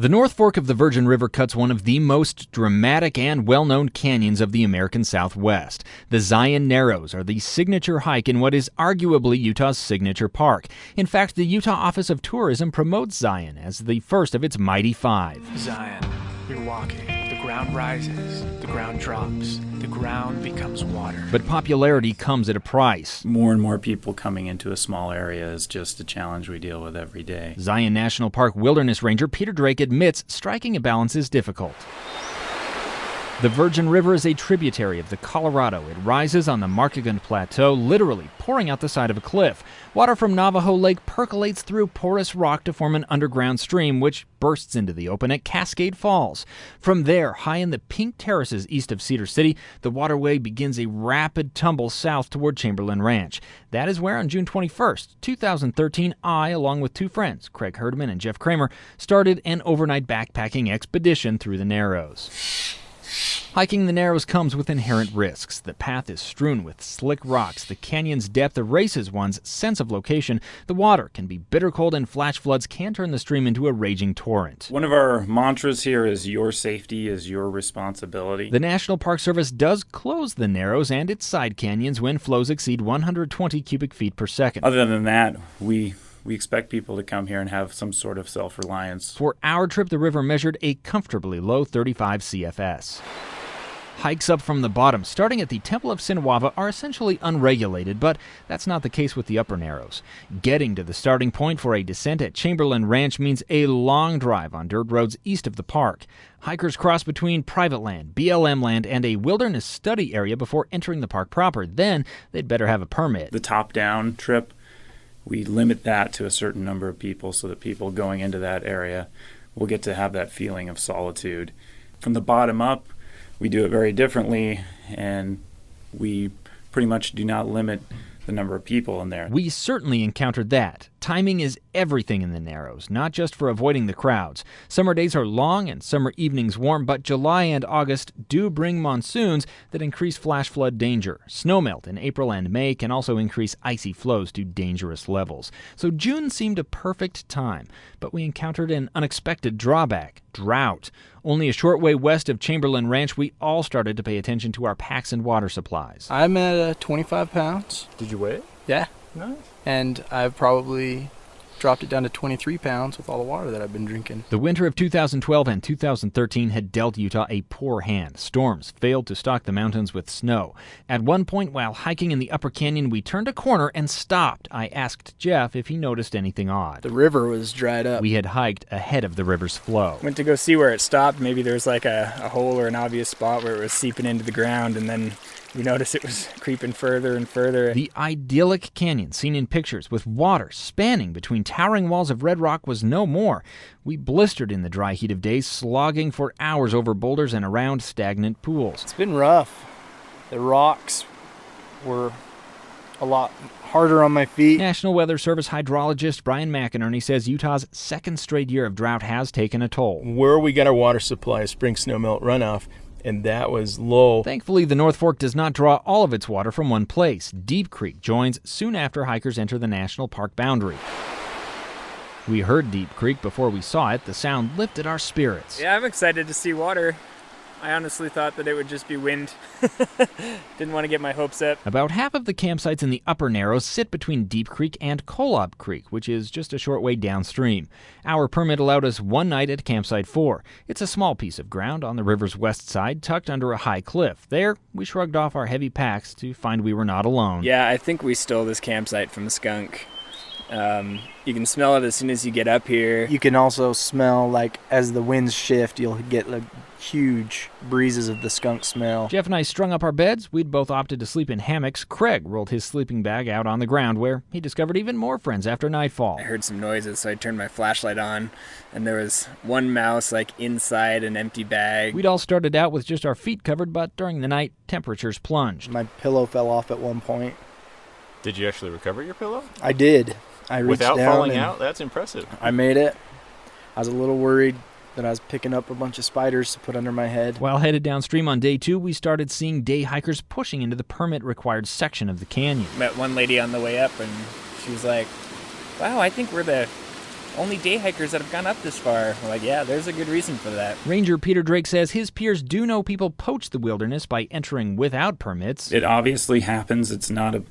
The North Fork of the Virgin River cuts one of the most dramatic and well-known canyons of the American Southwest. The Zion Narrows are the signature hike in what is arguably Utah's signature park. In fact, the Utah Office of Tourism promotes Zion as the first of its mighty five. Zion, you're walking. The ground rises, the ground drops, the ground becomes water. But popularity comes at a price. More and more people coming into a small area is just a challenge we deal with every day. Zion National Park Wilderness Ranger Peter Drake admits striking a balance is difficult. The Virgin River is a tributary of the Colorado. It rises on the Markagunt Plateau, literally pouring out the side of a cliff. Water from Navajo Lake percolates through porous rock to form an underground stream, which bursts into the open at Cascade Falls. From there, high in the pink terraces east of Cedar City, the waterway begins a rapid tumble south toward Chamberlain Ranch. That is where on June 21st, 2013, I, along with two friends, Craig Herdman and Jeff Kramer, started an overnight backpacking expedition through the Narrows. Hiking the Narrows comes with inherent risks. The path is strewn with slick rocks. The canyon's depth erases one's sense of location. The water can be bitter cold, and flash floods can turn the stream into a raging torrent. One of our mantras here is your safety is your responsibility. The National Park Service does close the Narrows and its side canyons when flows exceed 120 cubic feet per second. Other than that, we expect people to come here and have some sort of self-reliance. For our trip, the river measured a comfortably low 35 CFS. Hikes up from the bottom, starting at the Temple of Sinawava, are essentially unregulated, but that's not the case with the upper Narrows. Getting to the starting point for a descent at Chamberlain Ranch means a long drive on dirt roads east of the park. Hikers cross between private land, BLM land, and a wilderness study area before entering the park proper. Then they'd better have a permit. The top-down trip, we limit that to a certain number of people so that people going into that area will get to have that feeling of solitude. From the bottom up, we do it very differently, and we pretty much do not limit the number of people in there. We certainly encountered that. Timing is everything in the Narrows, not just for avoiding the crowds. Summer days are long and summer evenings warm, but July and August do bring monsoons that increase flash flood danger. Snowmelt in April and May can also increase icy flows to dangerous levels. So June seemed a perfect time, but we encountered an unexpected drawback: drought. Only a short way west of Chamberlain Ranch, we all started to pay attention to our packs and water supplies. I'm at 25 pounds. Did you weigh it? Yeah. Nice. And I've probably dropped it down to 23 pounds with all the water that I've been drinking. The winter of 2012 and 2013 had dealt Utah a poor hand. Storms failed to stock the mountains with snow. At one point while hiking in the upper canyon, we turned a corner and stopped. I asked Jeff if he noticed anything odd. The river was dried up. We had hiked ahead of the river's flow. Went to go see where it stopped. Maybe there was like a hole or an obvious spot where it was seeping into the ground, and then we noticed it was creeping further and further. The idyllic canyon seen in pictures with water spanning between towering walls of red rock was no more. We blistered in the dry heat of days, slogging for hours over boulders and around stagnant pools. It's been rough. The rocks were a lot harder on my feet. National Weather Service hydrologist Brian McInerney says Utah's second straight year of drought has taken a toll. Where we got our water supply is spring snowmelt runoff, and that was low. Thankfully, the North Fork does not draw all of its water from one place. Deep Creek joins soon after hikers enter the national park boundary. We heard Deep Creek before we saw it. The sound lifted our spirits. Yeah, I'm excited to see water. I honestly thought that it would just be wind. Didn't want to get my hopes up. About half of the campsites in the upper Narrows sit between Deep Creek and Kolob Creek, which is just a short way downstream. Our permit allowed us one night at Campsite 4. It's a small piece of ground on the river's west side, tucked under a high cliff. There, we shrugged off our heavy packs to find we were not alone. Yeah, I think we stole this campsite from the skunk. You can smell it as soon as you get up here. You can also smell, like, as the winds shift, you'll get like huge breezes of the skunk smell. Jeff and I strung up our beds. We'd both opted to sleep in hammocks. Craig rolled his sleeping bag out on the ground, where he discovered even more friends after nightfall. I heard some noises, so I turned my flashlight on, and there was one mouse like inside an empty bag. We'd all started out with just our feet covered, but during the night, temperatures plunged. My pillow fell off at one point. Did you actually recover your pillow? I did. I reached Without down falling and out? That's impressive. I made it. I was a little worried that I was picking up a bunch of spiders to put under my head. While headed downstream on day 2, we started seeing day hikers pushing into the permit-required section of the canyon. Met one lady on the way up, and she was like, wow, I think we're the only day hikers that have gone up this far. We're like, yeah, there's a good reason for that. Ranger Peter Drake says his peers do know people poach the wilderness by entering without permits. It obviously happens. It's not a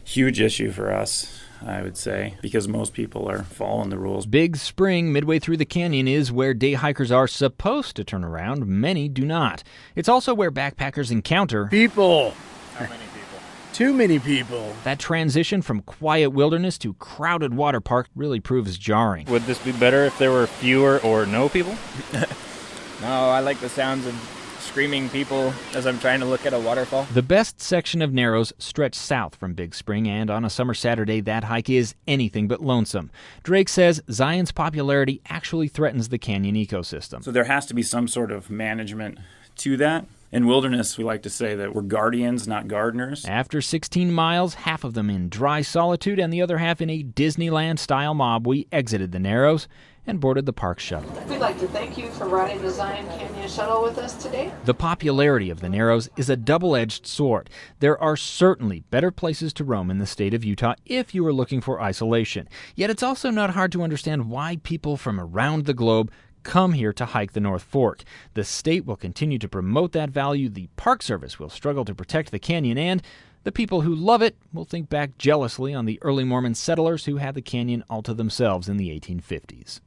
huge issue for us, I would say, because most people are following the rules. Big Spring, midway through the canyon, is where day hikers are supposed to turn around. Many do not. It's also where backpackers encounter People. How many people? Too many people. that transition from quiet wilderness to crowded water park really proves jarring. Would this be better if there were fewer or no people? No, I like the sounds of screaming people as I'm trying to look at a waterfall. The best section of Narrows stretch south from Big Spring, and on a summer Saturday, that hike is anything but lonesome. Drake says Zion's popularity actually threatens the canyon ecosystem. So there has to be some sort of management to that. In wilderness, we like to say that we're guardians, not gardeners. After 16 miles, half of them in dry solitude and the other half in a Disneyland-style mob, we exited the Narrows and boarded the park shuttle. We'd like to thank you for riding the Zion Canyon Shuttle with us today. The popularity of the Narrows is a double-edged sword. There are certainly better places to roam in the state of Utah if you are looking for isolation. Yet it's also not hard to understand why people from around the globe come here to hike the North Fork. The state will continue to promote that value, the Park Service will struggle to protect the canyon, and the people who love it will think back jealously on the early Mormon settlers who had the canyon all to themselves in the 1850s.